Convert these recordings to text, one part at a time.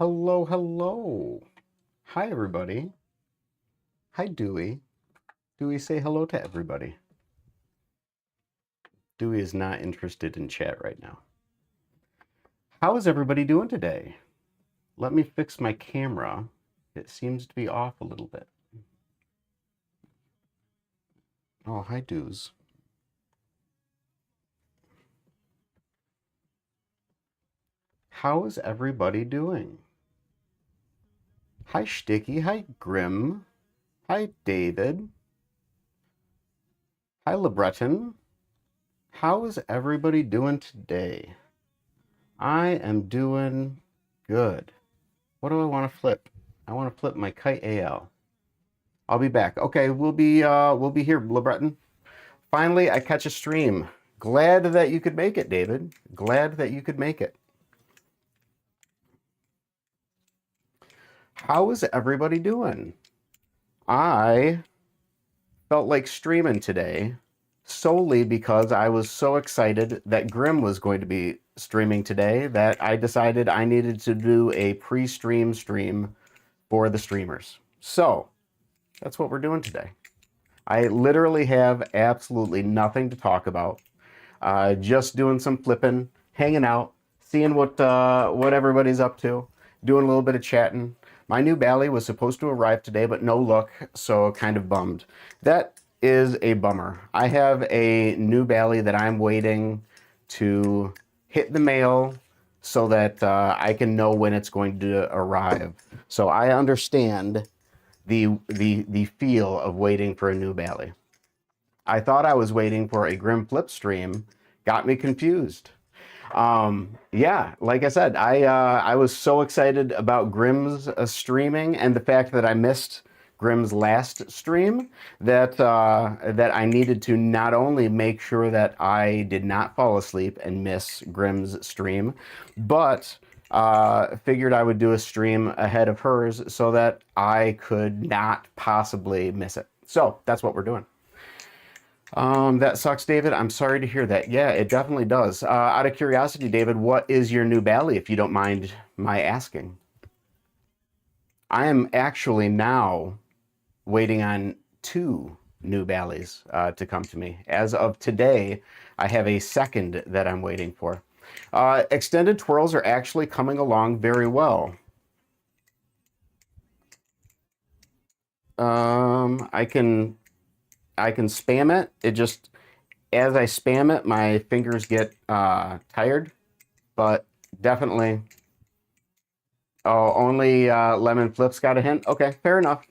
Hello, hello. Hi, everybody. Hi, Dewey. Dewey, say hello to everybody. Dewey is not interested in chat right now. How is everybody doing today? Let me fix my camera. It seems to be off a little bit. Oh, hi, Dews. How is everybody doing? Hi, Sticky. Hi, Grim. Hi, David. Hi, LeBreton. How is everybody doing today? I am doing good. What do I want to flip? I want to flip my Kite AL. I'll be back. Okay, we'll be here, LeBreton. Finally, I catch a stream. Glad that you could make it, David. Glad that you could make it. How is everybody doing? I felt like streaming today solely because I was so excited that Grim was going to be streaming today that I decided I needed to do a pre-stream stream for the streamers. So that's what we're doing today. I literally have absolutely nothing to talk about. Just doing some flipping, hanging out, seeing what everybody's up to, doing a little bit of chatting. My new Bally was supposed to arrive today, but no luck, so kind of bummed. That is a bummer. I have a new Bally that I'm waiting to hit the mail so that I can know when it's going to arrive. So I understand the feel of waiting for a new Bally. I thought I was waiting for a Grim Flip stream, got me confused. Yeah, like I said, I was so excited about Grim's streaming and the fact that I missed Grim's last stream that that I needed to not only make sure that I did not fall asleep and miss Grim's stream, but figured I would do a stream ahead of hers so that I could not possibly miss it. So that's what we're doing. That sucks, David. I'm sorry to hear that. Yeah, it definitely does. Out of curiosity, David, what is your new Bally, if you don't mind my asking? I am actually now waiting on 2 new Ballies to come to me. As of today, I have a second that I'm waiting for. Extended twirls are actually coming along very well. I can spam it. It just, as I spam it, my fingers get tired, but definitely. Oh, only Lemon Flip's got a hint. Okay, fair enough.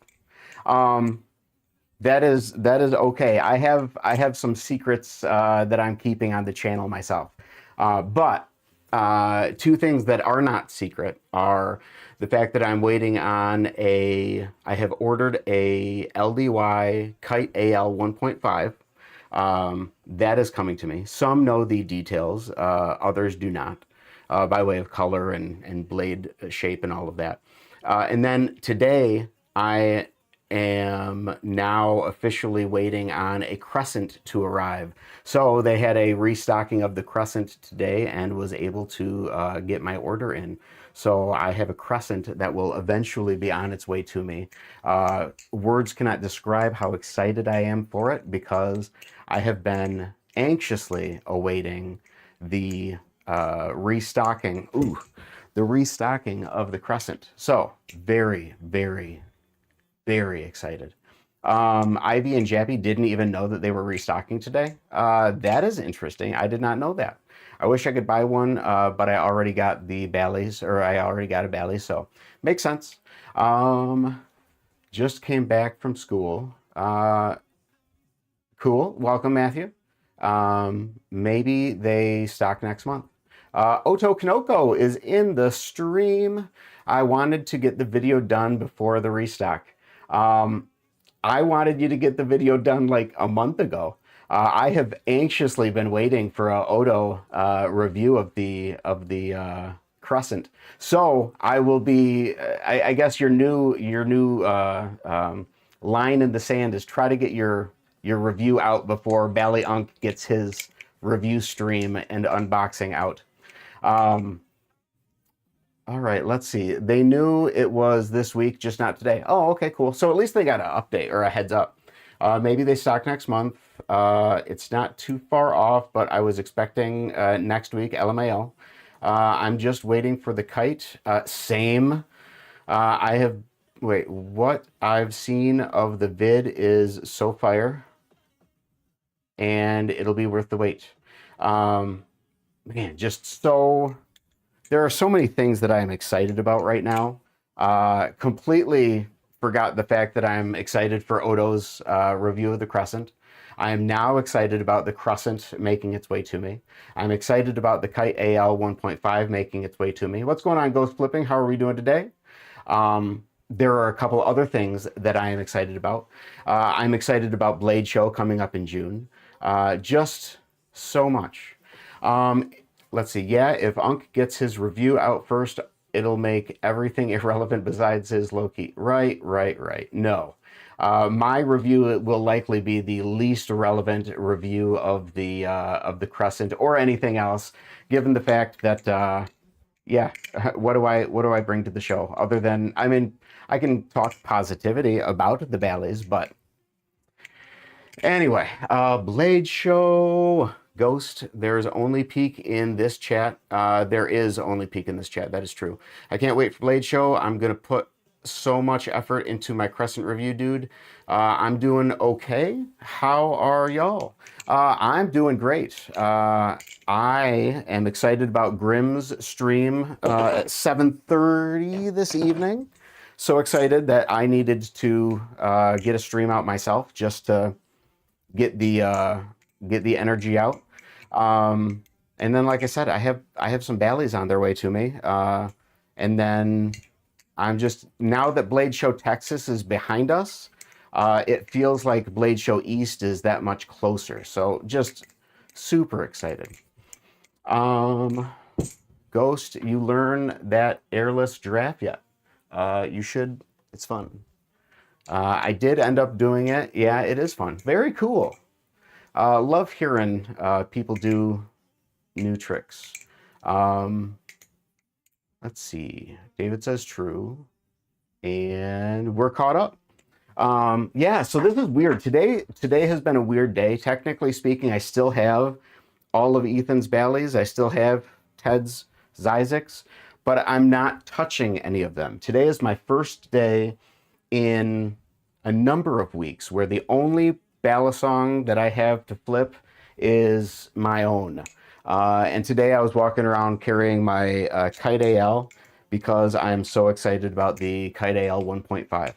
That is okay. I have some secrets that I'm keeping on the channel myself, but 2 things that are not secret are the fact that I'm waiting on I have ordered a LDY Kite AL 1.5. That is coming to me. Some know the details, others do not, by way of color and blade shape and all of that. And then today, I am now officially waiting on a Crescent to arrive. So they had a restocking of the Crescent today and was able to get my order in. So I have a Crescent that will eventually be on its way to me. Words cannot describe how excited I am for it because I have been anxiously awaiting the restocking. The restocking of the Crescent. So very, very, very excited. Ivy and Jappy didn't even know that they were restocking today. That is interesting. I did not know that. I wish I could buy one, but I already got the Bally's, or I already got a Bally, so makes sense. Just came back from school. Cool. Welcome, Matthew. Maybe they stock next month. Oto Kanoko is in the stream. I wanted to get the video done before the restock. I wanted you to get the video done like a month ago. I have anxiously been waiting for a Oto review of the Crescent. So I will be. I guess your new line in the sand is try to get your review out before Bally Unk gets his review stream and unboxing out. All right, let's see. They knew it was this week, just not today. Oh, okay, cool. So at least they got an update or a heads up. Maybe they stock next month. It's not too far off, but I was expecting next week, LMAO. I'm just waiting for the kite. Same. I have, wait, what I've seen of the vid is so fire, and it'll be worth the wait. Man, just so there are so many things that I am excited about right now. Completely forgot the fact that I'm excited for Odo's review of the Crescent. I am now excited about the Crescent making its way to me. I'm excited about the Kite AL 1.5 making its way to me. What's going on, Ghost Flipping? How are we doing today? There are a couple other things that I am excited about. I'm excited about Blade Show coming up in June. Just so much. Let's see. Yeah, if Unk gets his review out first, it'll make everything irrelevant besides his Loki. Right. No. My review will likely be the least relevant review of the Crescent or anything else, given the fact that yeah, what do I bring to the show other than, I mean, I can talk positivity about the Ballys, but anyway, Blade Show. Ghost, there's only peak in this chat. There is only peak in this chat. That is true. I can't wait for Blade Show. I'm going to put so much effort into my Crescent review, dude. I'm doing okay. How are y'all? I'm doing great. I am excited about Grimm's stream at 7:30 this evening. So excited that I needed to get a stream out myself just to get the energy out. And then, like I said, I have some Ballys on their way to me. And then I'm just, now that Blade Show Texas is behind us, it feels like Blade Show East is that much closer. So just super excited. Ghost, you learn that airless giraffe yet? You should. It's fun. I did end up doing it. Yeah, it is fun. Very cool. Love hearing people do new tricks. Let's see. David says true. And we're caught up. Yeah, so this is weird. Today has been a weird day. Technically speaking, I still have all of Ethan's Ballys. I still have Ted's Zyzix, but I'm not touching any of them. Today is my first day in a number of weeks where the only Balisong that I have to flip is my own. And today I was walking around carrying my Kite AL because I'm so excited about the Kite AL 1.5.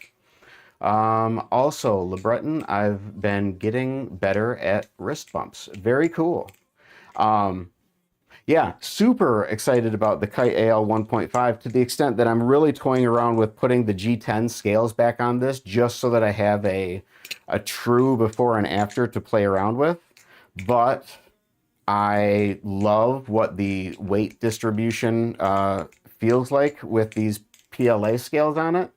Also, LeBreton, I've been getting better at wrist bumps. Very cool. Yeah, super excited about the Kite AL 1.5 to the extent that I'm really toying around with putting the G10 scales back on this just so that I have a true before and after to play around with. But I love what the weight distribution feels like with these PLA scales on it.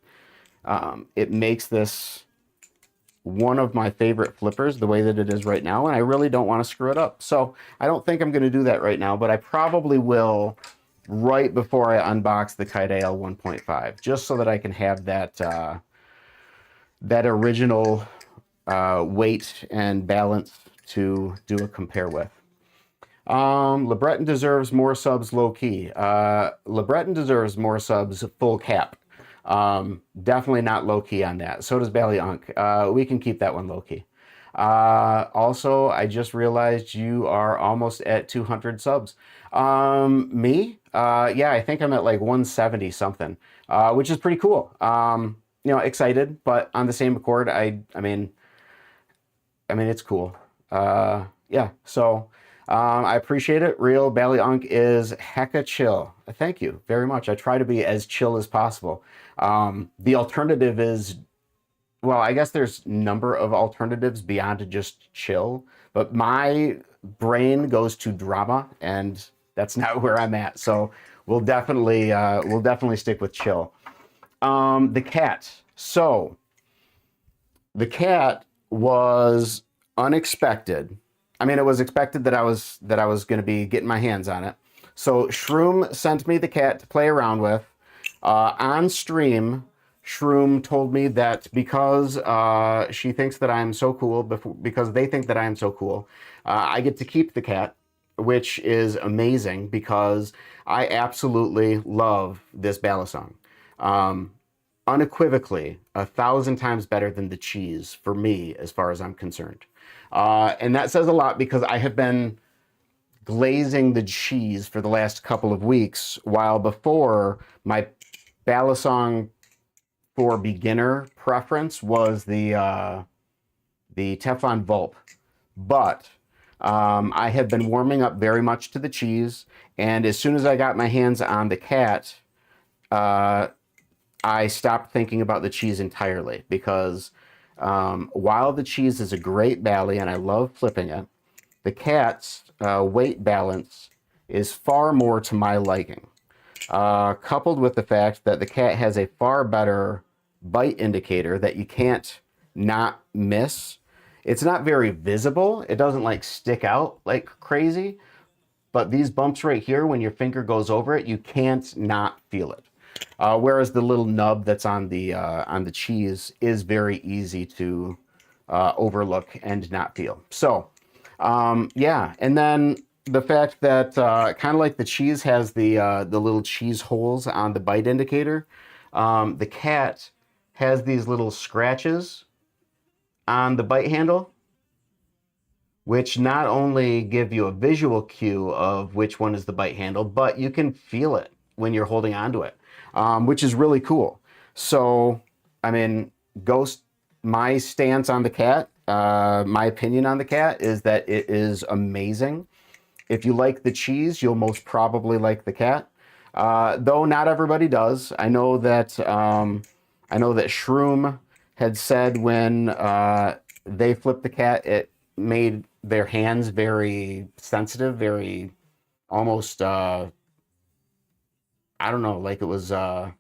It makes this one of my favorite flippers the way that it is right now, and I really don't want to screw it up. So I don't think I'm going to do that right now, but I probably will right before I unbox the Kite AL 1.5, just so that I can have that that original weight and balance to do a compare with. LeBreton deserves more subs low key. LeBreton deserves more subs full cap. Definitely not low key on that. So does Bally Unk. We can keep that one low key. Also, I just realized you are almost at 200 subs. Me? Yeah, I think I'm at like 170 something, which is pretty cool. You know, excited, but on the same accord, I mean, it's cool. Yeah, so I appreciate it. Real Bally Unk is hecka chill. Thank you very much. I try to be as chill as possible. The alternative is, well, I guess there's a number of alternatives beyond just chill, but my brain goes to drama, and that's not where I'm at. So we'll definitely stick with chill. The cat. So the cat was unexpected. I mean, it was expected that I was going to be getting my hands on it. So Shroom sent me the cat to play around with. On stream, Shroom told me that because she thinks that I am so cool, because they think that I am so cool, I get to keep the cat, which is amazing because I absolutely love this Balisong. Um, Unequivocally, 1,000 times better than the cheese for me, as far as I'm concerned. And that says a lot because I have been glazing the cheese for the last couple of weeks, while before my Balisong for beginner preference was the Teflon Vulp. But I have been warming up very much to the cheese, and as soon as I got my hands on the cat, uh, I stopped thinking about the cheese entirely because while the cheese is a great bally and I love flipping it, the cat's weight balance is far more to my liking. Coupled with the fact that the cat has a far better bite indicator that you can't not miss. It's not very visible. It doesn't like stick out like crazy, but these bumps right here, when your finger goes over it, you can't not feel it. Whereas the little nub that's on the cheese is very easy to overlook and not feel. So yeah, and then the fact that kind of like the cheese has the little cheese holes on the bite indicator, the cat has these little scratches on the bite handle, which not only give you a visual cue of which one is the bite handle, but you can feel it when you're holding onto it, which is really cool. So, I mean, Ghost, my stance on the cat, my opinion on the cat is that it is amazing. If you like the cheese, you'll most probably like the cat. Though not everybody does. I know that Shroom had said when they flipped the cat, it made their hands very sensitive, very almost I don't know, like it was I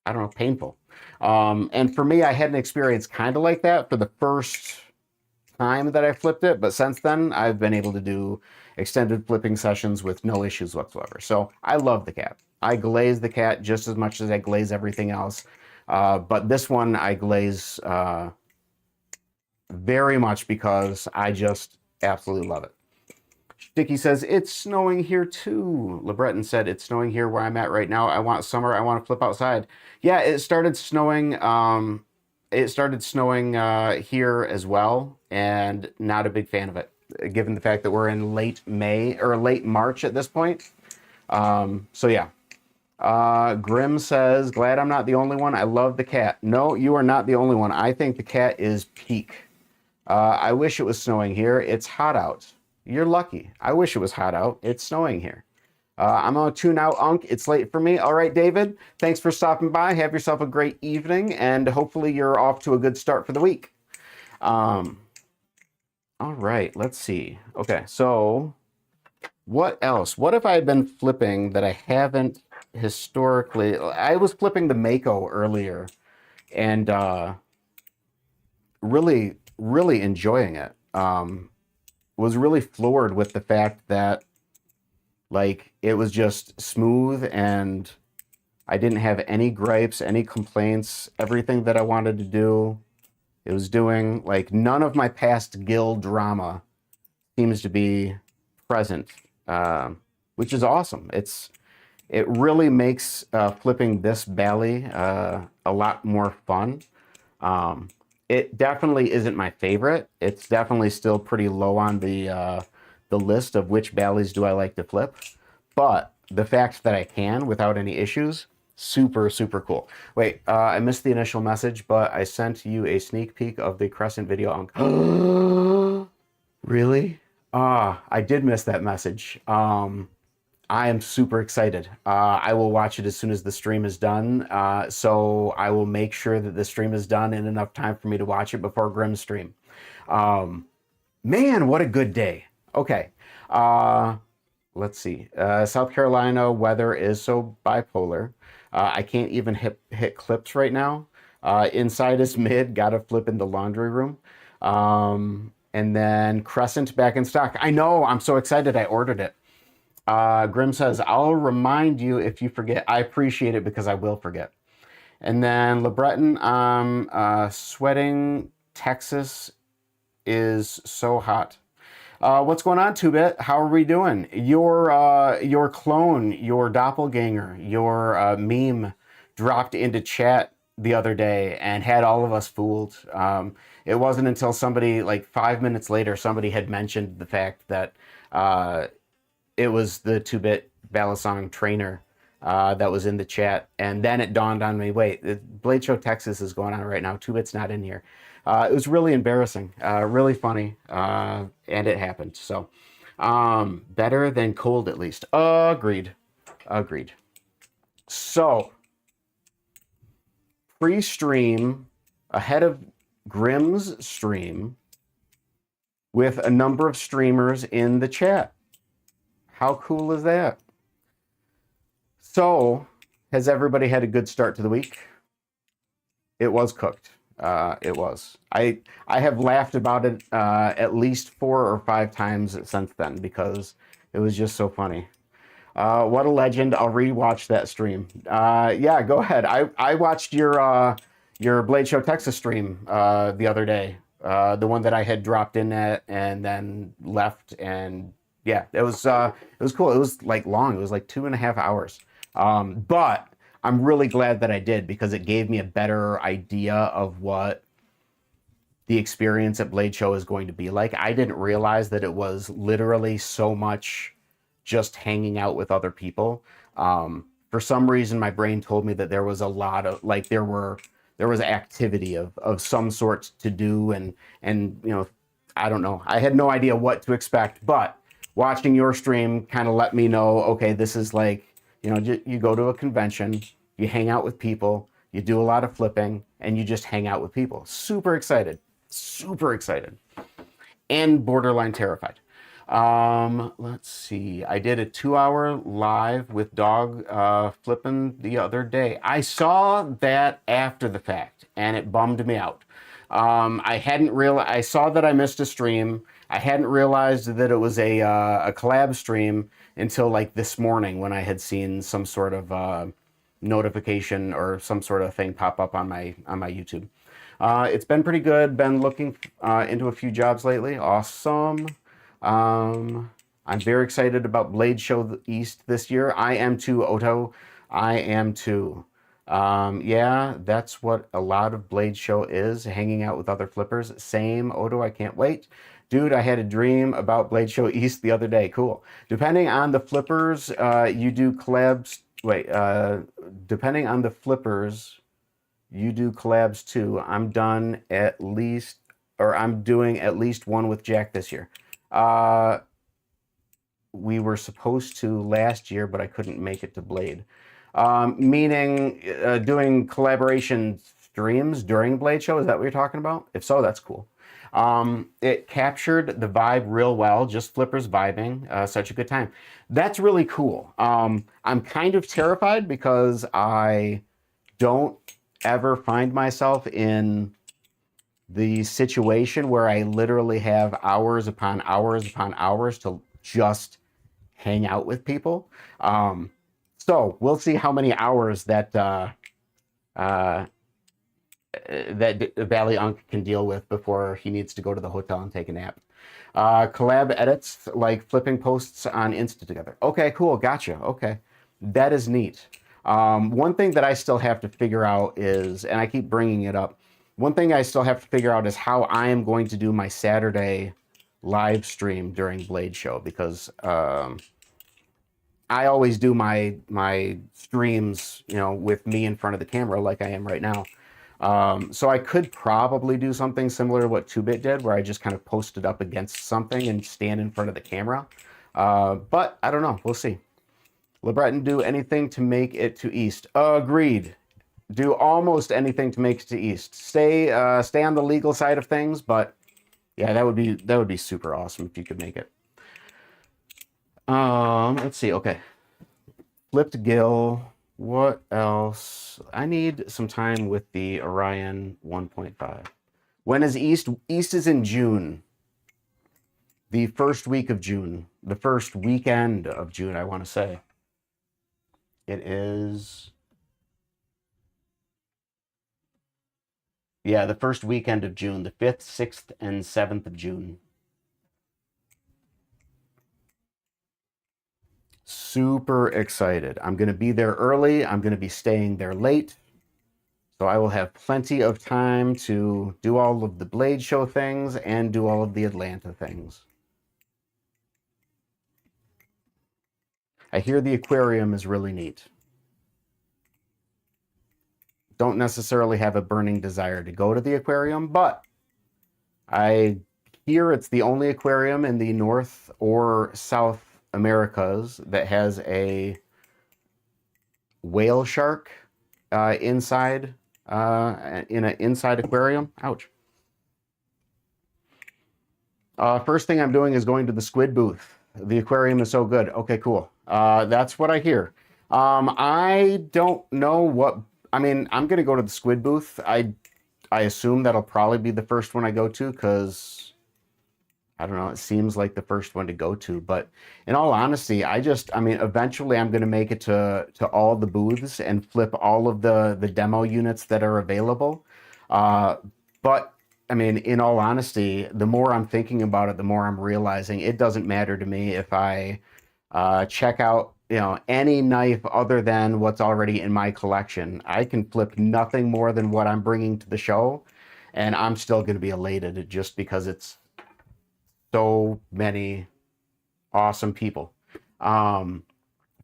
don't know, painful. And for me, I had an experience kind of like that for the first time that I flipped it, but since then I've been able to do extended flipping sessions with no issues whatsoever. So I love the cat. I glaze the cat just as much as I glaze everything else. But this one I glaze very much because I just absolutely love it. Sticky says, it's snowing here too. LeBreton said, it's snowing here where I'm at right now. I want summer. I want to flip outside. Yeah, it started snowing. Here as well, and not a big fan of it, given the fact that we're in late May or late March at this point. So yeah. Grim says, glad I'm not the only one. I love the cat. No, you are not the only one. I think the cat is peak. I wish it was snowing here. It's hot out. You're lucky. I wish it was hot out. It's snowing here. I'm going to tune out, Unk. It's late for me. All right, David, thanks for stopping by. Have yourself a great evening, and hopefully you're off to a good start for the week. All right, let's see. Okay, so what else? What if I had been flipping that I haven't historically? I was flipping the Mako earlier, and really, really enjoying it. Was really floored with the fact that like it was just smooth and I didn't have any gripes, any complaints, everything that I wanted to do. It was doing like none of my past guild drama seems to be present, which is awesome. It really makes flipping this bally a lot more fun. It definitely isn't my favorite. It's definitely still pretty low on the list of which ballies do I like to flip. But the fact that I can without any issues, super, super cool. Wait, I missed the initial message, but I sent you a sneak peek of the Crescent video on... Really? I did miss that message. I am super excited. I will watch it as soon as the stream is done. So I will make sure that the stream is done in enough time for me to watch it before Grim's stream. Man, what a good day. Okay. Let's see. South Carolina weather is so bipolar. I can't even hit clips right now. Inside is mid. Got to flip in the laundry room. And then Crescent back in stock. I know. I'm so excited. I ordered it. Grim says, I'll remind you if you forget. I appreciate it because I will forget. And then LeBreton, sweating. Texas is so hot. What's going on, 2-Bit? How are we doing? Your clone, your doppelganger, your meme dropped into chat the other day and had all of us fooled. It wasn't until somebody, like 5 minutes later, somebody had mentioned the fact that it was the 2-Bit Balisong trainer that was in the chat, and then it dawned on me, wait, Blade Show Texas is going on right now. 2-Bit's not in here. It was really embarrassing, really funny, and it happened. So, better than cold at least. Agreed. Agreed. So, pre-stream ahead of Grim's stream with a number of streamers in the chat. How cool is that? So, has everybody had a good start to the week? It was cooked. It was. I have laughed about it at least 4 or 5 times since then because it was just so funny. What a legend! I'll rewatch that stream. Yeah, go ahead. I watched your Blade Show Texas stream the other day. The one that I had dropped in at and then left, and yeah, it was cool. It was like long. It was like 2.5 hours. But I'm really glad that I did because it gave me a better idea of what the experience at Blade Show is going to be like. I didn't realize that it was literally so much just hanging out with other people. For some reason, my brain told me that there was a lot of, like, there was activity of some sort to do, and you know, I don't know. I had no idea what to expect, but watching your stream kind of let me know, okay, this is like, you know, you go to a convention, you hang out with people, you do a lot of flipping, and you just hang out with people. Super excited, and borderline terrified. Let's see. I did a 2-hour live with Dog flipping the other day. I saw that after the fact, and it bummed me out. I hadn't realized. I saw that I missed a stream. I hadn't realized that it was a collab stream until like this morning when I had seen some sort of notification or some sort of thing pop up on my YouTube. It's been pretty good. Been looking into a few jobs lately. Awesome. I'm very excited about Blade Show East this year. I am too, Oto. I am too. Yeah, that's what a lot of Blade Show is, hanging out with other flippers. Same, Oto, I can't wait. Dude, I had a dream about Blade Show East the other day. Cool. Depending on the flippers, you do collabs. Wait, depending on the flippers, you do collabs too. I'm doing at least one with Jack this year. We were supposed to last year, but I couldn't make it to Blade. Meaning doing collaboration streams during Blade Show. Is that what you're talking about? If so, that's cool. It captured the vibe real well, just flippers vibing, such a good time. That's really cool. I'm kind of terrified because I don't ever find myself in the situation where I literally have hours upon hours upon hours to just hang out with people. So we'll see how many hours that Valley Unk can deal with before he needs to go to the hotel and take a nap. Collab edits, like flipping posts on Insta together. Okay, cool, gotcha. Okay, that is neat. One thing that I still have to figure out is, and I keep bringing it up, one thing I still have to figure out is how I am going to do my Saturday live stream during Blade Show, because I always do my streams, you know, with me in front of the camera like I am right now. So I could probably do something similar to what 2-Bit did, where I just kind of post it up against something and stand in front of the camera. But I don't know. We'll see. LeBreton, do anything to make it to East. Agreed. Do almost anything to make it to East. Stay on the legal side of things, but yeah, that would be super awesome if you could make it. Let's see. Okay, flipped Gill. What else? I need some time with the Orion 1.5. When is East? East is in June. the first week of June, the first weekend of June, I want to say. It is, yeah, the first weekend of June, the 5th, 6th, and 7th of June. Super excited. I'm going to be there early. I'm going to be staying there late. So I will have plenty of time to do all of the Blade Show things and do all of the Atlanta things. I hear the aquarium is really neat. Don't necessarily have a burning desire to go to the aquarium, but I hear it's the only aquarium in the North or South Americas that has a whale shark inside in an inside aquarium. Ouch. First thing I'm doing is going to the squid booth. The aquarium is so good. Okay, cool. That's what I hear. I don't know what, I mean, I'm going to go to the squid booth. I assume that'll probably be the first one I go to because, I don't know, it seems like the first one to go to. But in all honesty, I mean, eventually I'm going to make it to all the booths and flip all of the demo units that are available. But I mean, in all honesty, the more I'm thinking about it, the more I'm realizing it doesn't matter to me if I check out, you know, any knife other than what's already in my collection. I can flip nothing more than what I'm bringing to the show, and I'm still going to be elated just because it's so many awesome people.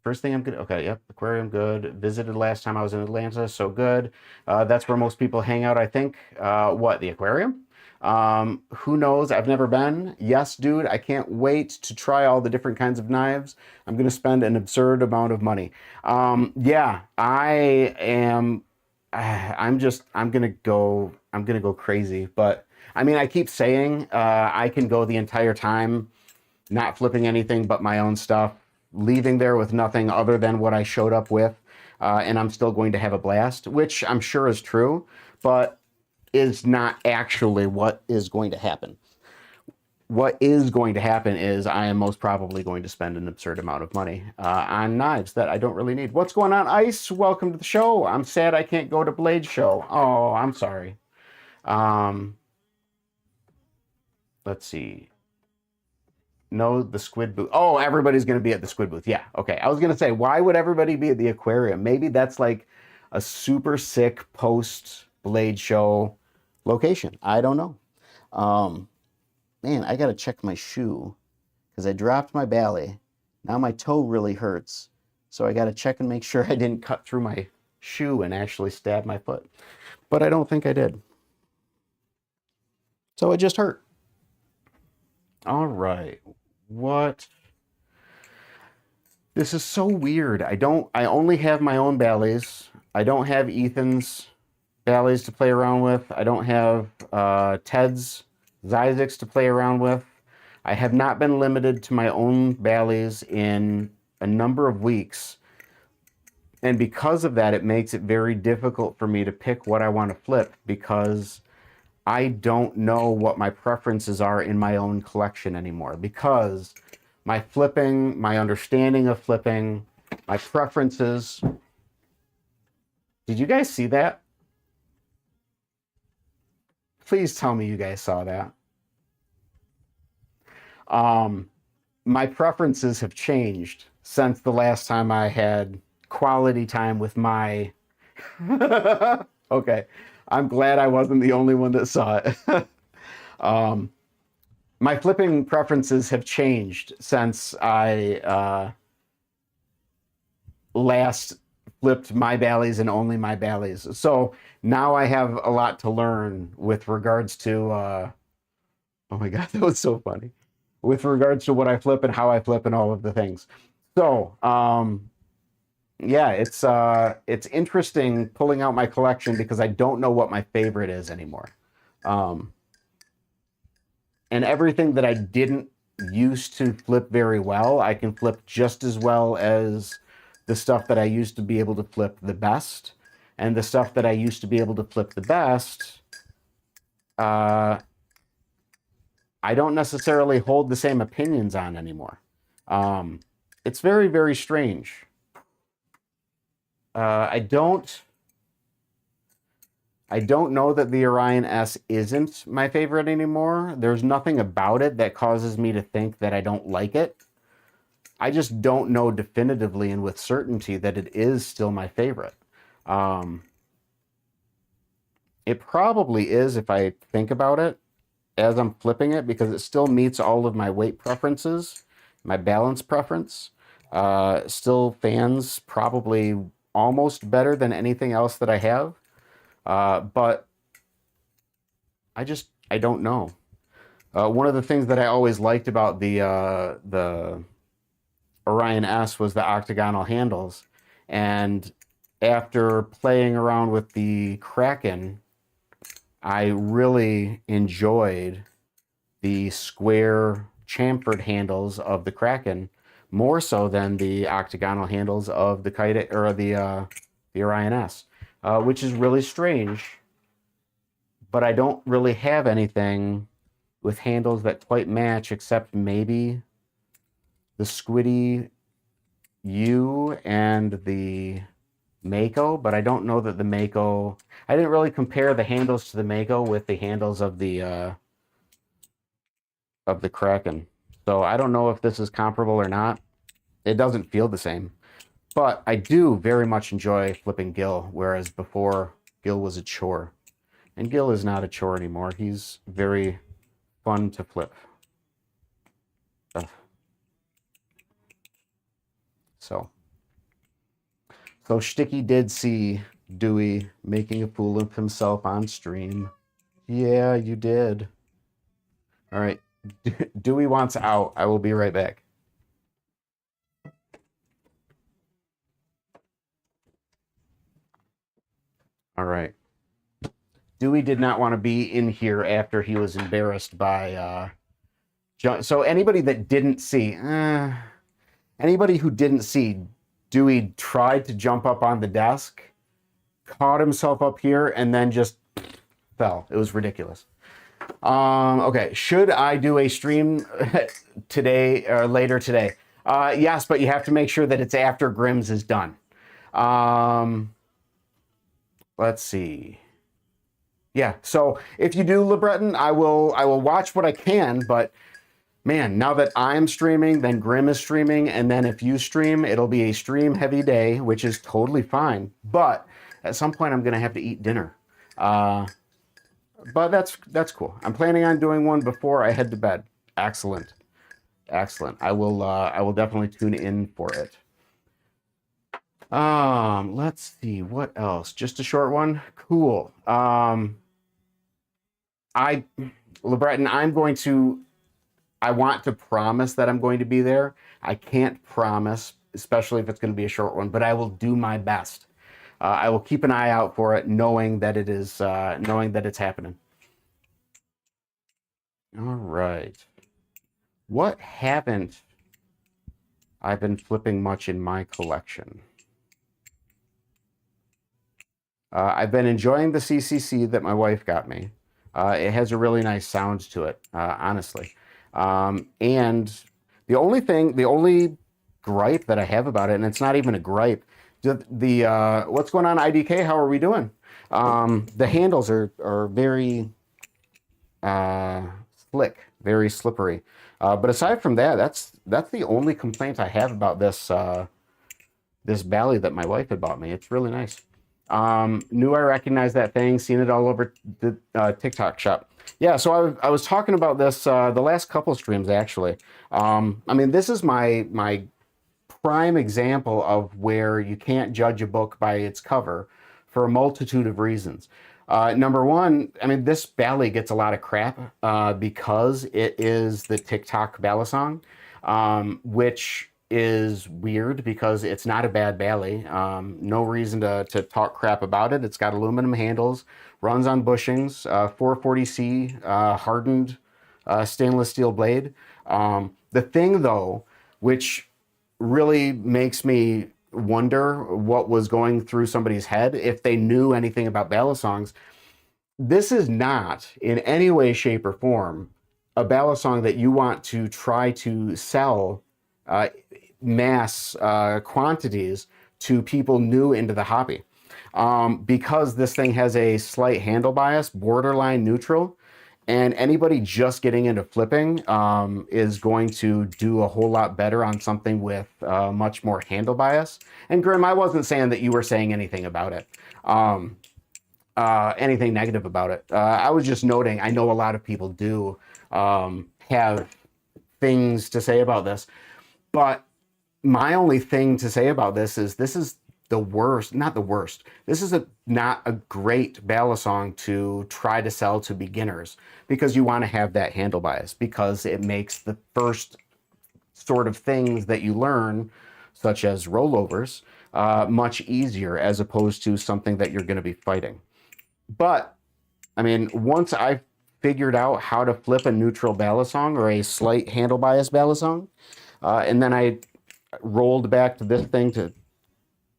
First thing I'm good. Okay, yep, aquarium good. Visited last time I was in Atlanta, so good. That's where most people hang out, I think. What, the aquarium? Who knows? I've never been. Yes, dude, I can't wait to try all the different kinds of knives. I'm gonna spend an absurd amount of money. Yeah, I am. I'm gonna go crazy. But I mean, I keep saying I can go the entire time, not flipping anything but my own stuff, leaving there with nothing other than what I showed up with, and I'm still going to have a blast, which I'm sure is true, but is not actually what is going to happen. What is going to happen is I am most probably going to spend an absurd amount of money on knives that I don't really need. What's going on, Ice? Welcome to the show. I'm sad I can't go to Blade Show. Oh, I'm sorry. Let's see. No, the squid booth. Oh, everybody's going to be at the squid booth. Yeah, okay. I was going to say, why would everybody be at the aquarium? Maybe that's like a super sick post-Blade Show location. I don't know. Man, I got to check my shoe because I dropped my Bally. Now my toe really hurts. So I got to check and make sure I didn't cut through my shoe and actually stab my foot. But I don't think I did. So it just hurt. All right. What? This is so weird. I only have my own Bally's. I don't have Ethan's Bally's to play around with. I don't have Ted's Zyzics to play around with. I have not been limited to my own Bally's in a number of weeks. And because of that, it makes it very difficult for me to pick what I want to flip because I don't know what my preferences are in my own collection anymore because my flipping, my understanding of flipping, my preferences. Did you guys see that? Please tell me you guys saw that. My preferences have changed since the last time I had quality time with my... Okay. I'm glad I wasn't the only one that saw it. My flipping preferences have changed since I last flipped my Bally's and only my Bally's. So now I have a lot to learn with regards to, oh my God, that was so funny. With regards to what I flip and how I flip and all of the things. So, yeah, it's interesting pulling out my collection because I don't know what my favorite is anymore. And everything that I didn't used to flip very well, I can flip just as well as the stuff that I used to be able to flip the best. And the stuff that I used to be able to flip the best, I don't necessarily hold the same opinions on anymore. It's very, very strange. I don't know that the Orion S isn't my favorite anymore. There's nothing about it that causes me to think that I don't like it. I just don't know definitively and with certainty that it is still my favorite. It probably is if I think about it as I'm flipping it, because it still meets all of my weight preferences, my balance preference. Still fans probably almost better than anything else that I have. But I don't know. One of the things that I always liked about the Orion S was the octagonal handles. And after playing around with the Kraken, I really enjoyed the square chamfered handles of the Kraken more so than the octagonal handles of the Kite or the Orion S, which is really strange. But I don't really have anything with handles that quite match, except maybe the Squiddy U and the Mako. But I don't know that the Mako. I didn't really compare the handles to the Mako with the handles of the Kraken. So I don't know if this is comparable or not. It doesn't feel the same. But I do very much enjoy flipping Gil, whereas before Gil was a chore. And Gil is not a chore anymore. He's very fun to flip. So Shticky did see Dewey making a fool of himself on stream. Yeah, you did. All right. Dewey wants out. I will be right back. All right. Dewey did not want to be in here after he was embarrassed by so anybody that didn't see, anybody who didn't see, Dewey tried to jump up on the desk, caught himself up here, and then just fell. It was ridiculous. Okay, should I do a stream today or later today? Yes, but you have to make sure that it's after Grimm's is done. Let's see. Yeah, so if you do LeBreton, I will watch what I can, but man, now that I'm streaming, then Grimm is streaming, and then if you stream, it'll be a stream heavy day, which is totally fine. But at some point, I'm gonna have to eat dinner. But that's cool. I'm planning on doing one before I head to bed. Excellent, excellent. I will definitely tune in for it. Let's see what else. Just a short one. Cool. LeBreton, I want to promise that I'm going to be there. I can't promise, especially if it's going to be a short one, but I will do my best. I will keep an eye out for it, knowing that it's happening. All right. What haven't I been flipping much in my collection? I've been enjoying the CCC that my wife got me. It has a really nice sound to it, honestly. And the only gripe that I have about it, and it's not even a gripe, what's going on, IDK? How are we doing? The handles are very slick, very slippery. But aside from that, that's the only complaint I have about this this Bally that my wife had bought me. It's really nice. Knew I recognized that thing, seen it all over the TikTok shop. Yeah, so I was talking about this the last couple streams, actually. I mean, this is my prime example of where you can't judge a book by its cover for a multitude of reasons. Number one, I mean, this Bally gets a lot of crap because it is the TikTok Balisong, which is weird because it's not a bad Bally. No reason to talk crap about it. It's got aluminum handles, runs on bushings, 440C hardened stainless steel blade. The thing, though, which really makes me wonder what was going through somebody's head if they knew anything about Balisongs, this is not in any way, shape, or form a balisong that you want to try to sell uh, mass quantities to people new into the hobby. Because this thing has a slight handle bias, borderline neutral, and anybody just getting into flipping is going to do a whole lot better on something with much more handle bias. And Grim, I wasn't saying that you were saying anything about it, anything negative about it. I was just noting, I know a lot of people do have things to say about this, but my only thing to say about this is the worst, not the worst. This is not a great balisong to try to sell to beginners because you want to have that handle bias because it makes the first sort of things that you learn, such as rollovers, much easier as opposed to something that you're going to be fighting. But I mean, once I figured out how to flip a neutral balisong or a slight handle bias balisong, and then I rolled back to this thing to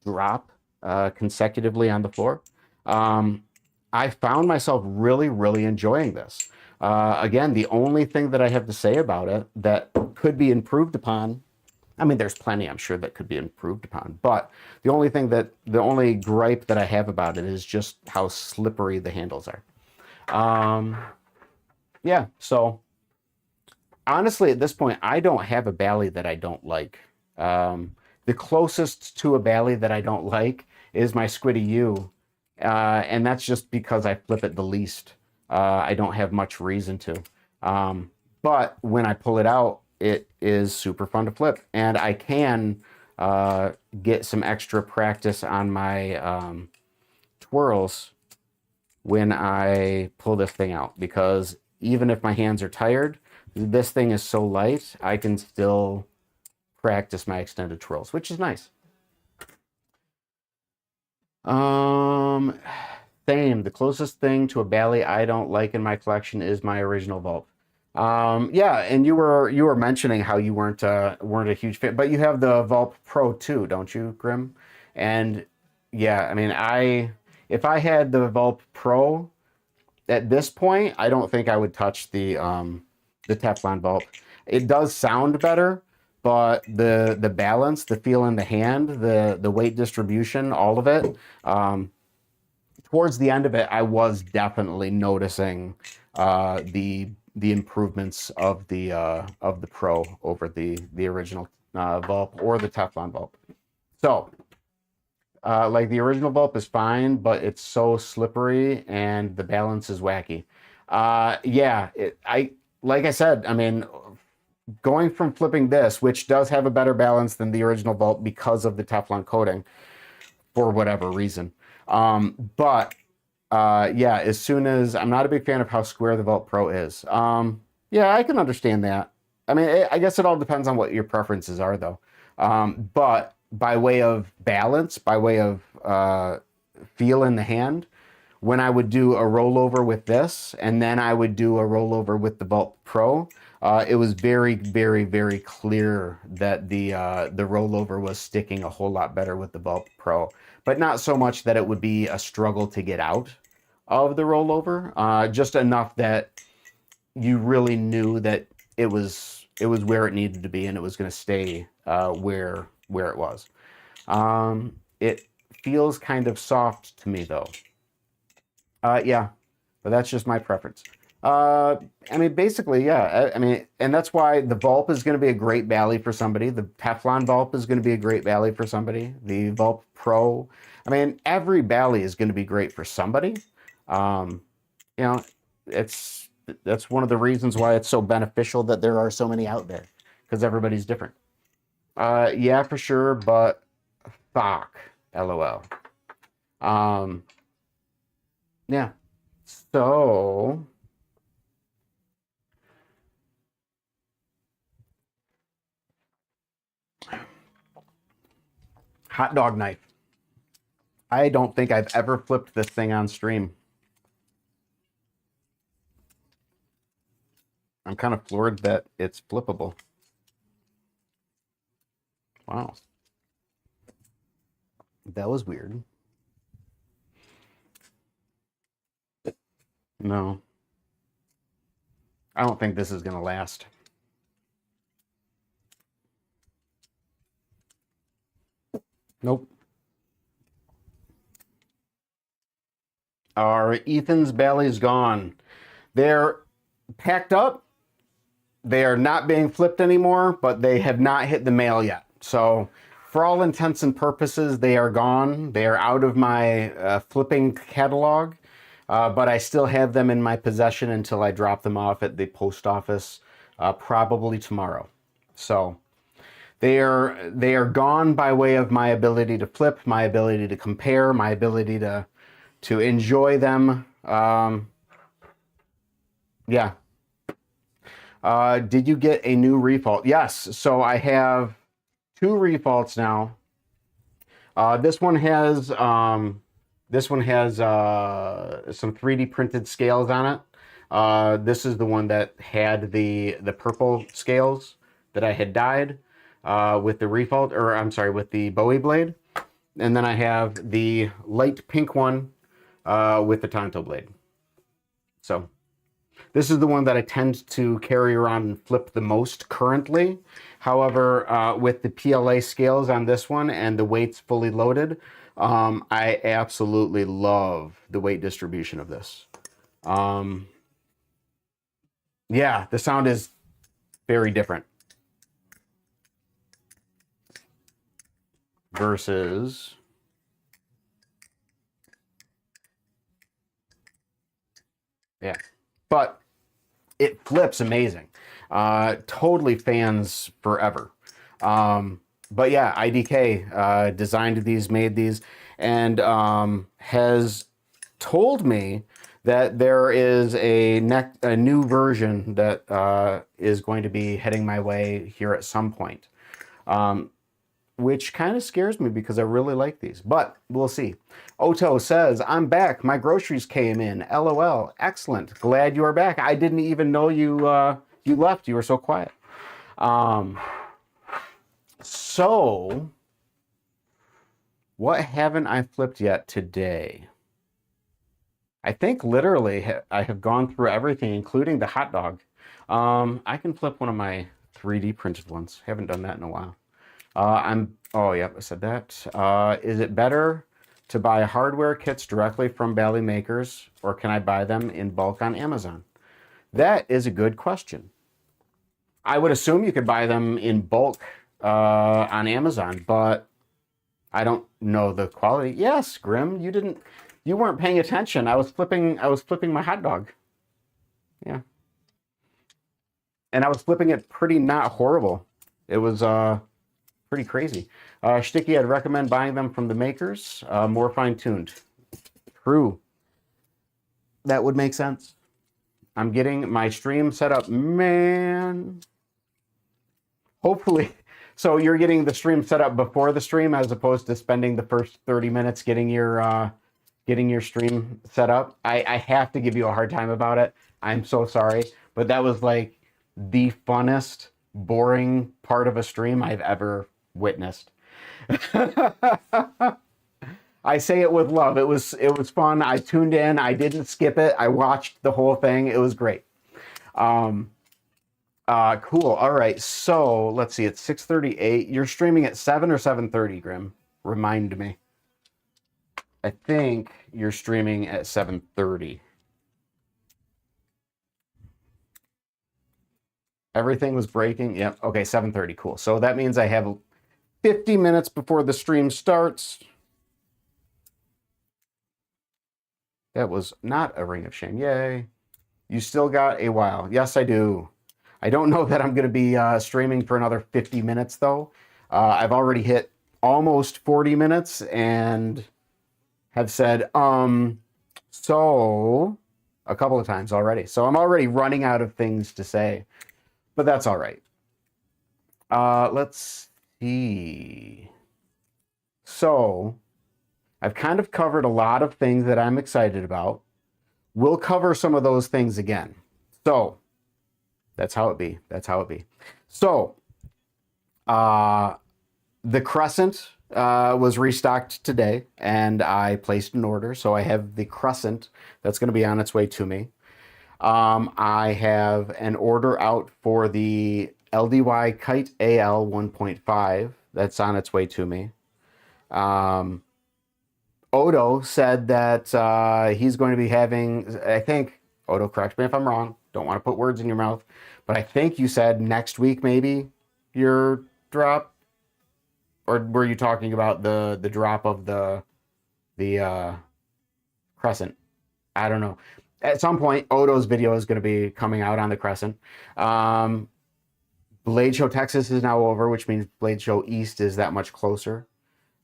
drop consecutively on the floor, I found myself really, really enjoying this. Again, the only thing that I have to say about it that could be improved upon, I mean, there's plenty I'm sure that could be improved upon, but the only gripe that I have about it is just how slippery the handles are. Yeah, so honestly, at this point, I don't have a Bally that I don't like. The closest to a Bally that I don't like is my Squiddy U, and that's just because I flip it the least. I don't have much reason to. But when I pull it out, it is super fun to flip, and I can get some extra practice on my twirls when I pull this thing out, because even if my hands are tired, this thing is so light, I can still practice my extended twirls, which is nice. Same. The closest thing to a Bally I don't like in my collection is my original Vulp. Yeah, and you were mentioning how you weren't a huge fan, but you have the Vulp Pro too, don't you, Grim? And yeah, I mean, if I had the Vulp Pro at this point, I don't think I would touch the Teflon Vulp. It does sound better, but the balance, the feel in the hand, the weight distribution, all of it. Towards the end of it, I was definitely noticing the improvements of the Pro over the original Vulp or the Teflon Vulp. So, like the original Vulp is fine, but it's so slippery and the balance is wacky. Yeah, like I said, I mean, going from flipping this, which does have a better balance than the original Vulp because of the Teflon coating, for whatever reason. But yeah, as soon as I'm not a big fan of how square the Vault Pro is. Yeah, I can understand that. I mean, I guess it all depends on what your preferences are, though. But by way of balance, by way of feel in the hand, when I would do a rollover with this, and then I would do a rollover with the Vault Pro, it was very, very, very clear that the rollover was sticking a whole lot better with the Vault Pro, but not so much that it would be a struggle to get out of the rollover, just enough that you really knew that it was where it needed to be and it was going to stay where it was. It feels kind of soft to me though. Yeah, but that's just my preference. I mean, basically, yeah. I mean, and that's why the Vulp is going to be a great Bally for somebody. The Teflon Vulp is going to be a great Bally for somebody. The Vulp Pro. I mean, every Bally is going to be great for somebody. You know, that's one of the reasons why it's so beneficial that there are so many out there, because everybody's different. Yeah, for sure, but fuck, LOL. Yeah. So, hot dog knife. I don't think I've ever flipped this thing on stream. I'm kind of floored that it's flippable. Wow. That was weird. No. I don't think this is going to last. Nope. Our Ethan's Bally's gone. They're packed up. They are not being flipped anymore, but they have not hit the mail yet. So for all intents and purposes, they are gone. They are out of my flipping catalog, but I still have them in my possession until I drop them off at the post office, probably tomorrow. So they are gone by way of my ability to flip, my ability to compare, my ability to enjoy them. Yeah. Did you get a new refault? Yes. So I have 2 refaults now. This one has some 3D printed scales on it. This is the one that had the purple scales that I had dyed with the refault, or I'm sorry, with the Bowie blade. And then I have the light pink one with the Tonto blade. So this is the one that I tend to carry around and flip the most currently. However, with the PLA scales on this one and the weights fully loaded, I absolutely love the weight distribution of this. Yeah, the sound is very different versus yeah, but it flips amazing. Totally fans forever. But yeah, IDK designed these, made these, and has told me that there is a new version that is going to be heading my way here at some point. Which kind of scares me because I really like these, but we'll see. Oto says, I'm back. My groceries came in. LOL. Excellent. Glad you are back. I didn't even know you you left. You were so quiet. So, what haven't I flipped yet today? I think literally I have gone through everything, including the hot dog. I can flip one of my 3D printed ones. Haven't done that in a while. Oh, yep, I said that. Is it better to buy hardware kits directly from Bally Makers, or can I buy them in bulk on Amazon? That is a good question. I would assume you could buy them in bulk on Amazon, but I don't know the quality. Yes, Grim, you weren't paying attention. I was flipping my hot dog. Yeah. And I was flipping it pretty not horrible. It was pretty crazy. Sticky, I'd recommend buying them from the makers. More fine-tuned. True. That would make sense. I'm getting my stream set up, man. Hopefully. So you're getting the stream set up before the stream as opposed to spending the first 30 minutes getting your stream set up. I have to give you a hard time about it. I'm so sorry. But that was like the funnest, boring part of a stream I've ever witnessed. I say it with love. It was fun. I tuned in. I didn't skip it. I watched the whole thing. It was great. Cool. All right. So let's see. It's 6:38. You're streaming at 7 or 7:30, Grim? Remind me. I think you're streaming at 7:30. Everything was breaking. Yep. Okay, 7:30. Cool. So that means I have 50 minutes before the stream starts. That was not a ring of shame. Yay. You still got a while. Yes, I do. I don't know that I'm going to be streaming for another 50 minutes, though. I've already hit almost 40 minutes and have said, so a couple of times already. So I'm already running out of things to say, but that's all right. Let's see. So I've kind of covered a lot of things that I'm excited about. We'll cover some of those things again. So that's how it be. That's how it be. So the Crescent was restocked today, and I placed an order. So I have the Crescent that's going to be on its way to me. I have an order out for the LDY Kite AL 1.5. That's on its way to me. Odo said that he's going to be having, I think, Odo, correct me if I'm wrong. Don't want to put words in your mouth. But I think you said next week maybe your drop, or were you talking about the drop of the Crescent? I don't know. At some point, Odo's video is going to be coming out on the Crescent. Blade Show Texas is now over, which means Blade Show East is that much closer.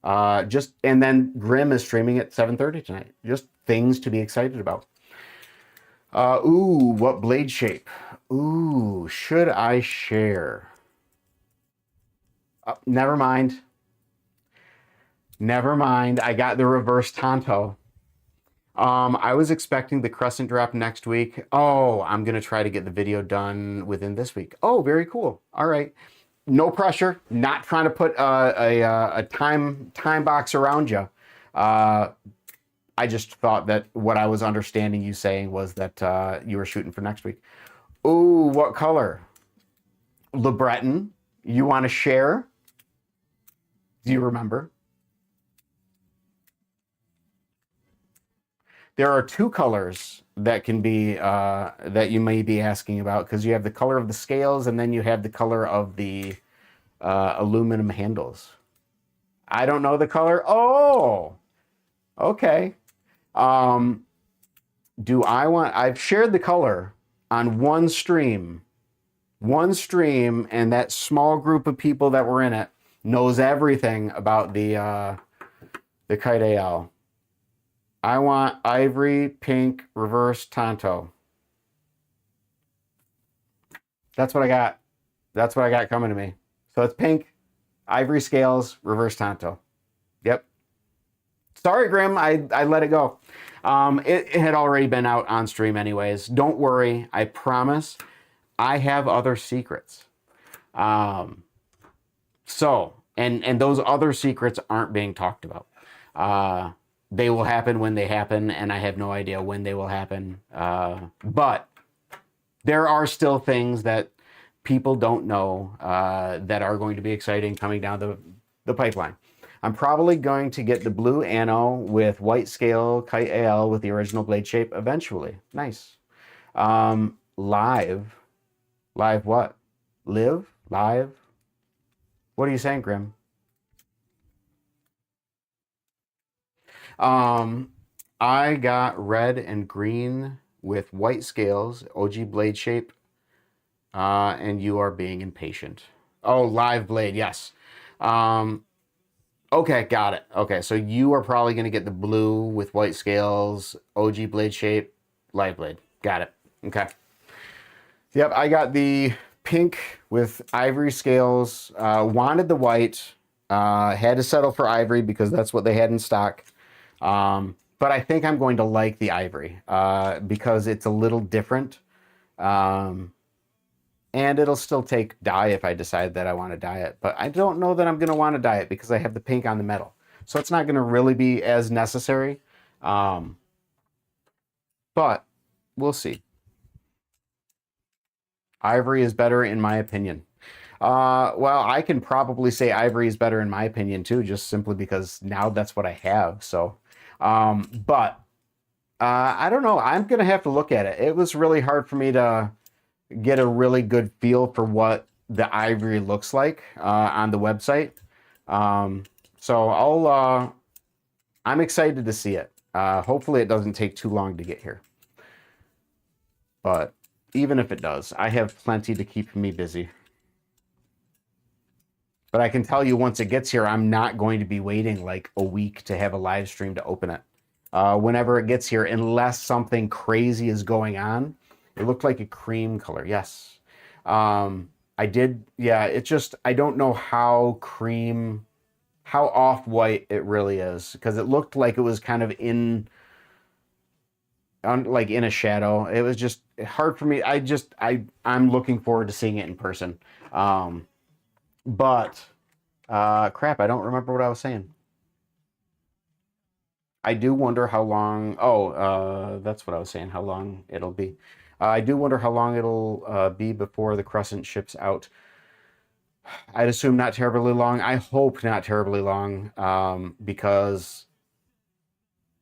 And then Grim is streaming at 7:30 tonight. Just things to be excited about. What blade shape? Ooh, should I share? Never mind. Never mind. I got the reverse Tonto. I was expecting the Crescent drop next week. Oh, I'm going to try to get the video done within this week. Oh, very cool. All right. No pressure. Not trying to put a time box around you. I just thought that what I was understanding you saying was that you were shooting for next week. Ooh, what color? LeBreton, you want to share? Do you remember? There are two colors that can be that you may be asking about, because you have the color of the scales and then you have the color of the aluminum handles. I don't know the color. Oh, okay. Do I want? I've shared the color on one stream, and that small group of people that were in it knows everything about the Kite AL. I want ivory, pink, reverse Tonto. That's what I got. That's what I got coming to me. So it's pink, ivory scales, reverse Tonto. Yep. Sorry, Grim. I let it go. It had already been out on stream anyways. Don't worry. I promise. I have other secrets. And those other secrets aren't being talked about. They will happen when they happen, and I have no idea when they will happen. But there are still things that people don't know that are going to be exciting coming down the pipeline. I'm probably going to get the blue Anno with white scale Kite AL with the original blade shape eventually. Nice. Live what? Live? Live? What are you saying, Grim? I got red and green with white scales, OG blade shape, and you are being impatient. Oh, live blade, yes. Okay, got it. Okay, so you are probably going to get the blue with white scales, OG blade shape, live blade. Got it. Okay. Yep, I got the pink with ivory scales. Wanted the white. Had to settle for ivory because that's what they had in stock. But I think I'm going to like the ivory because it's a little different. And it'll still take dye if I decide that I want to dye it. But I don't know that I'm going to want to dye it because I have the pink on the metal. So it's not going to really be as necessary. But we'll see. Ivory is better in my opinion. Well, I can probably say ivory is better in my opinion too, just simply because now that's what I have. So, but I don't know. I'm going to have to look at it. It was really hard for me to get a really good feel for what the ivory looks like on the website. So I'm excited to see it. Hopefully it doesn't take too long to get here. But even if it does, I have plenty to keep me busy. But I can tell you once it gets here, I'm not going to be waiting like a week to have a live stream to open it. Whenever it gets here, unless something crazy is going on. It looked like a cream color. Yes. I did. Yeah, it's just, I don't know how off-white it really is, because it looked like it was kind of like in a shadow. It was just hard for me. I'm looking forward to seeing it in person. But crap, I don't remember what I was saying. I do wonder how long, that's what I was saying, how long it'll be. I do wonder how long it'll be before the Crescent ships out. I'd assume not terribly long. I hope not terribly long, because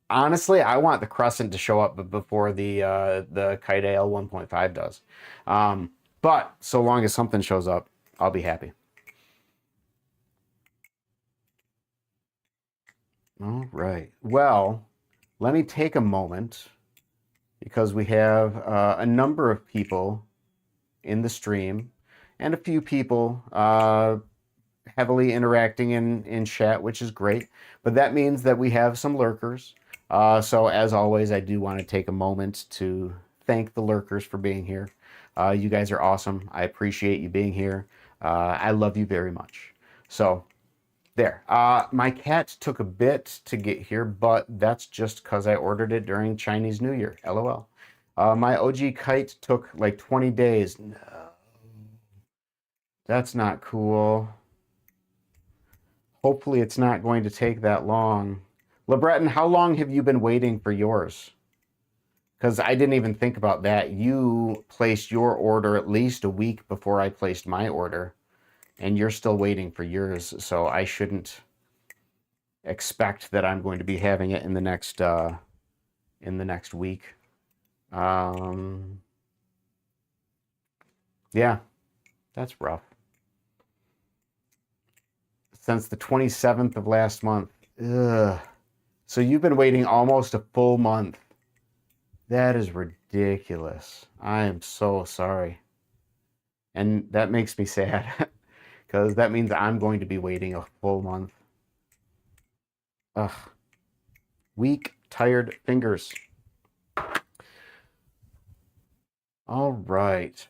honestly, I want the Crescent to show up before the Kite AL 1.5 does. But so long as something shows up, I'll be happy. All right. Well, let me take a moment because we have a number of people in the stream and a few people heavily interacting in chat, which is great. But that means that we have some lurkers. So as always, I do want to take a moment to thank the lurkers for being here. You guys are awesome. I appreciate you being here. I love you very much. So there. My cat took a bit to get here, but that's just because I ordered it during Chinese New Year. LOL. My OG kite took like 20 days. No, that's not cool. Hopefully it's not going to take that long. LeBreton, how long have you been waiting for yours? Because I didn't even think about that. You placed your order at least a week before I placed my order, and you're still waiting for yours, so I shouldn't expect that I'm going to be having it in the next week. Yeah, that's rough. Since the 27th of last month. Ugh. So you've been waiting almost a full month. That is ridiculous. I am so sorry. And that makes me sad because that means I'm going to be waiting a full month. Ugh. Weak, tired fingers. All right.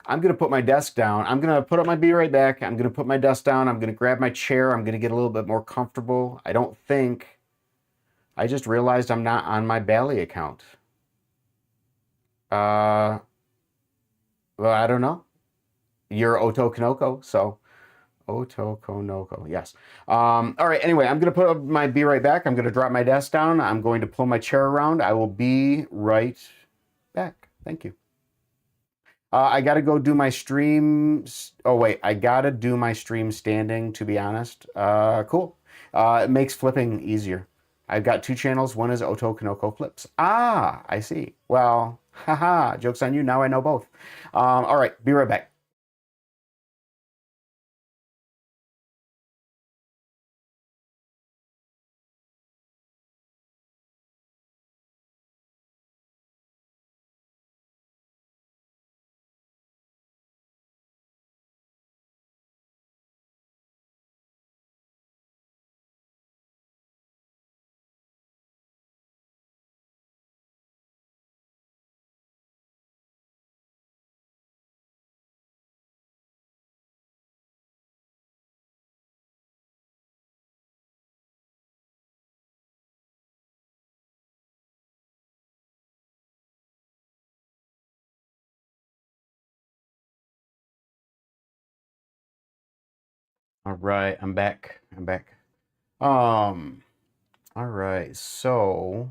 I'm going to put my desk down. I'm going to put up my Be Right Back. I'm going to put my desk down. I'm going to grab my chair. I'm going to get a little bit more comfortable. I just realized I'm not on my Bally account. Well, I don't know. You're Otokonoko, so Otokonoko, yes. All right, anyway, I'm going to put up my Be Right Back. I'm going to drop my desk down. I'm going to pull my chair around. I will be right back. Thank you. I got to go do my stream. Oh, wait. I got to do my stream standing, to be honest. Cool. It makes flipping easier. I've got two channels. One is Otokonoko Flips. Ah, I see. Well, haha, joke's on you. Now I know both. All right. Be right back. All right. I'm back. All right. So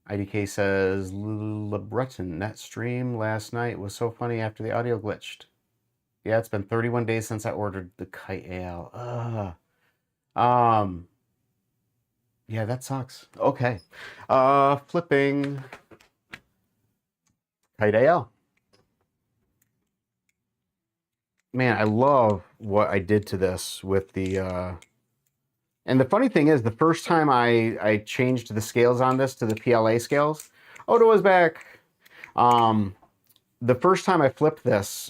IDK says, LeBreton, that stream last night was so funny after the audio glitched. Yeah, it's been 31 days since I ordered the Kite AL. Yeah, that sucks. Okay. Flipping Kite AL. Man, I love what I did to this with the and the funny thing is, the first time I changed the scales on this to the PLA scales, Odo was back. The first time I flipped this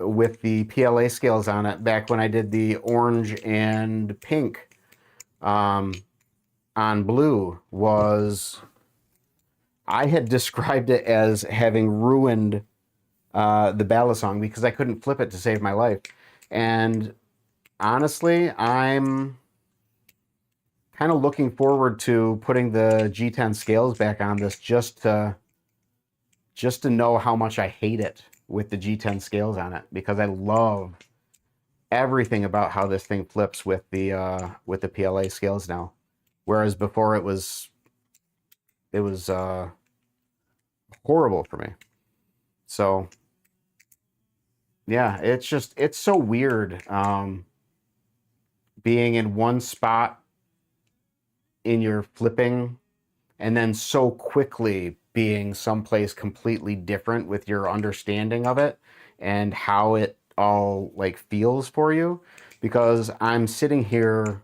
with the PLA scales on it, back when I did the orange and pink on blue, was I had described it as having ruined the Balisong because I couldn't flip it to save my life. And honestly, I'm kind of looking forward to putting the G10 scales back on this just to know how much I hate it with the G10 scales on it, because I love everything about how this thing flips with the PLA scales now. Whereas before it was horrible for me. So yeah, it's so weird being in one spot in your flipping and then so quickly being someplace completely different with your understanding of it and how it all like feels for you, because I'm sitting here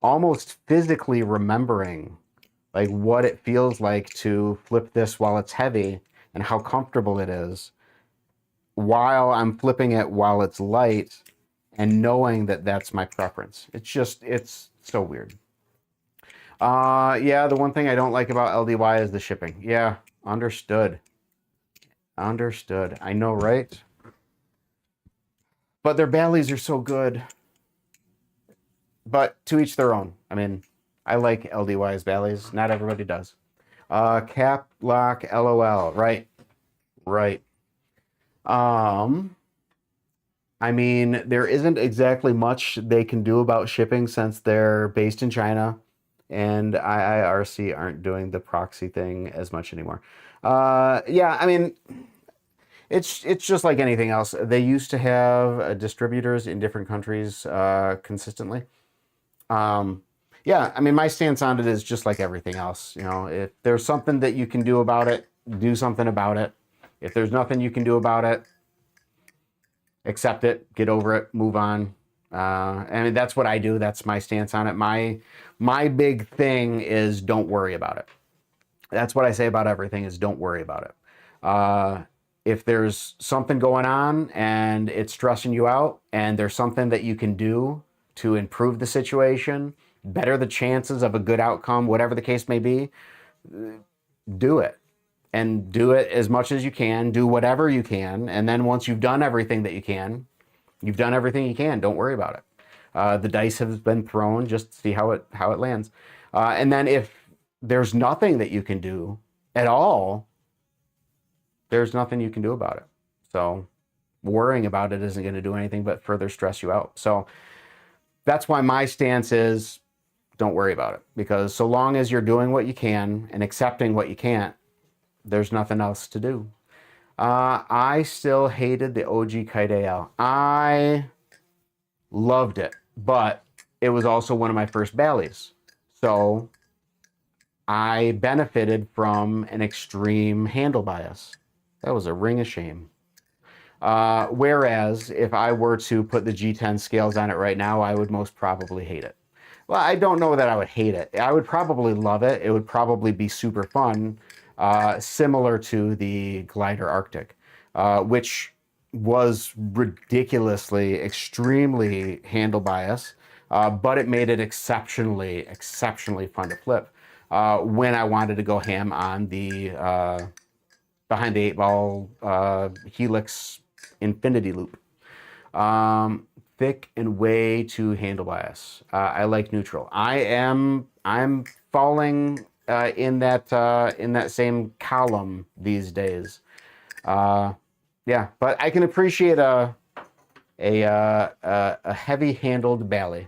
almost physically remembering like what it feels like to flip this while it's heavy and how comfortable it is while I'm flipping it while it's light, and knowing that that's my preference. It's so weird. Yeah, the one thing I don't like about LDY is the shipping. Yeah, understood. Understood. I know, right? But their Bally's are so good. But to each their own. I mean, I like LDY's Bally's. Not everybody does. Cap lock LOL. Right. Right. I mean, there isn't exactly much they can do about shipping since they're based in China, and IIRC aren't doing the proxy thing as much anymore. Yeah, I mean, it's just like anything else. They used to have distributors in different countries consistently. Um, yeah, I mean, my stance on it is just like everything else. You know, if there's something that you can do about it, do something about it. If there's nothing you can do about it, accept it, get over it, move on. And that's what I do. That's my stance on it. My big thing is don't worry about it. That's what I say about everything is don't worry about it. If there's something going on and it's stressing you out and there's something that you can do to improve the situation, better the chances of a good outcome, whatever the case may be, do it. And do it as much as you can, do whatever you can. And then once you've done everything that you can, you've done everything you can. Don't worry about it. The dice have been thrown, just to see how it lands. And then if there's nothing that you can do at all, there's nothing you can do about it. So worrying about it isn't going to do anything but further stress you out. So that's why my stance is don't worry about it, because so long as you're doing what you can and accepting what you can't, there's nothing else to do. I still hated the OG Kite AL. I loved it, but it was also one of my first Bally's. So I benefited from an extreme handle bias. That was a ring of shame. Whereas if I were to put the G10 scales on it right now, I would most probably hate it. Well, I don't know that I would hate it. I would probably love it. It would probably be super fun, similar to the Glider Arctic, which was ridiculously, extremely handle bias, but it made it exceptionally, exceptionally fun to flip when I wanted to go ham on the behind the eight ball Helix Infinity Loop. Thick and way too handle bias. I like neutral. I'm falling in that same column these days. Yeah, but I can appreciate a heavy-handled Bally.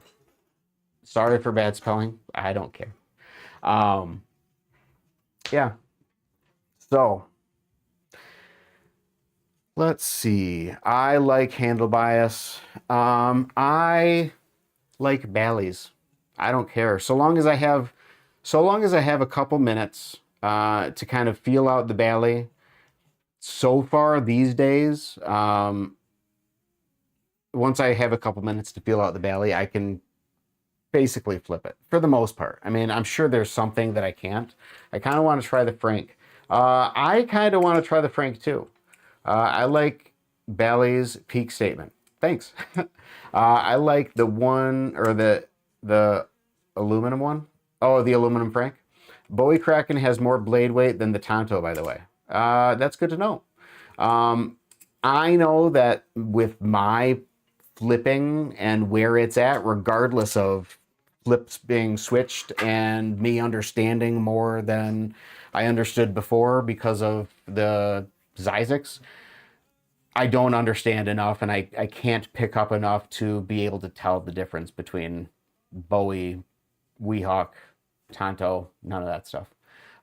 Sorry for bad spelling. I don't care. Yeah. So let's see. I like handle bias. I like Bally's. I don't care. So long as I have a couple minutes to kind of feel out the Bally. So far these days, once I have a couple minutes to feel out the Bally, I can basically flip it for the most part. I mean, I'm sure there's something that I can't. I kind of want to try the Frank. I kind of want to try the Frank too. I like Bally's peak statement. Thanks. I like the one or the aluminum one. Oh, the aluminum Frank. Bowie Kraken has more blade weight than the Tonto, by the way. That's good to know. I know that with my flipping and where it's at, regardless of flips being switched and me understanding more than I understood before because of the Zyzics, I don't understand enough, and I can't pick up enough to be able to tell the difference between Bowie, Weehawk, Tonto, none of that stuff.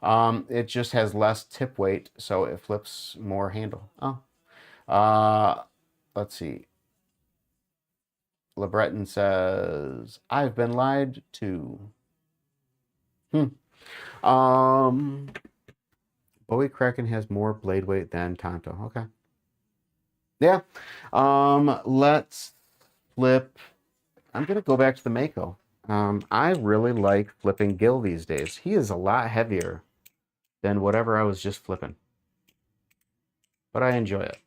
It just has less tip weight, so it flips more handle. Oh, let's see. LeBreton says, I've been lied to. Um, Bowie Kraken has more blade weight than Tonto. Okay. Yeah. Let's flip. I'm gonna go back to the Mako. I really like flipping Gil these days. He is a lot heavier than whatever I was just flipping, but I enjoy it.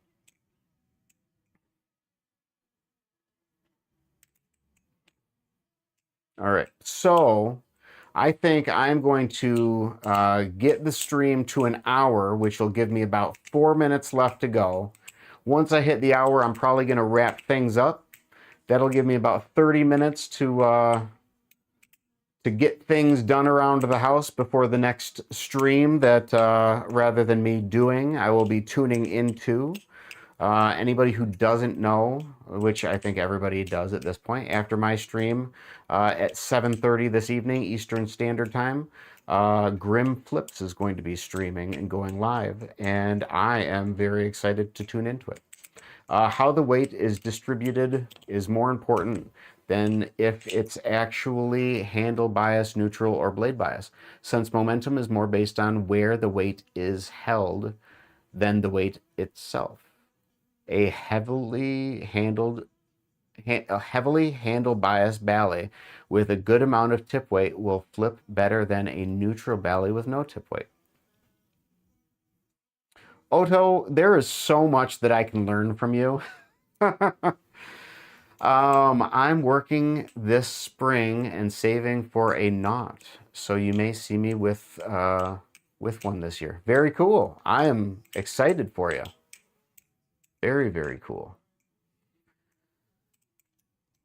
All right, so I think I'm going to get the stream to an hour, which will give me about 4 minutes left to go. Once I hit the hour, I'm probably going to wrap things up. That'll give me about 30 minutes to get things done around the house before the next stream that rather than me doing, I will be tuning into. Anybody who doesn't know, which I think everybody does at this point, after my stream at 7:30 this evening Eastern Standard Time, Grim Flips is going to be streaming and going live, and I am very excited to tune into it. How the weight is distributed is more important than if it's actually handle bias, neutral, or blade bias, since momentum is more based on where the weight is held than the weight itself. A heavily handle bias ballet with a good amount of tip weight will flip better than a neutral ballet with no tip weight. Otto, there is so much that I can learn from you. I'm working this spring and saving for a knot, so you may see me with one this year. Very cool. I am excited for you. Very, very cool.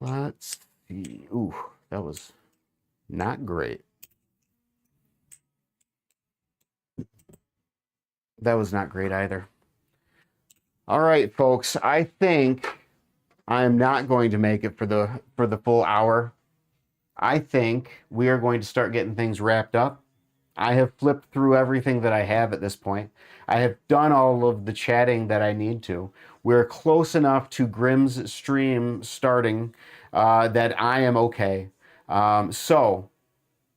Let's see. Ooh, that was not great. That was not great either. All right, folks. I think I'm not going to make it for the full hour. I think we are going to start getting things wrapped up. I have flipped through everything that I have at this point. I have done all of the chatting that I need to. We're close enough to Grim's stream starting that I am okay. So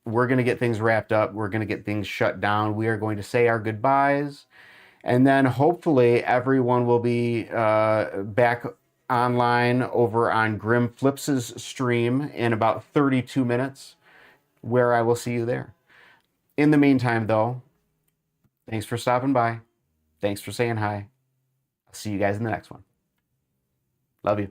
we're going to get things wrapped up. We're going to get things shut down. We are going to say our goodbyes. And then hopefully everyone will be back online over on Grim Flips' stream in about 32 minutes, where I will see you there. In the meantime, though, thanks for stopping by. Thanks for saying hi. I'll see you guys in the next one. Love you.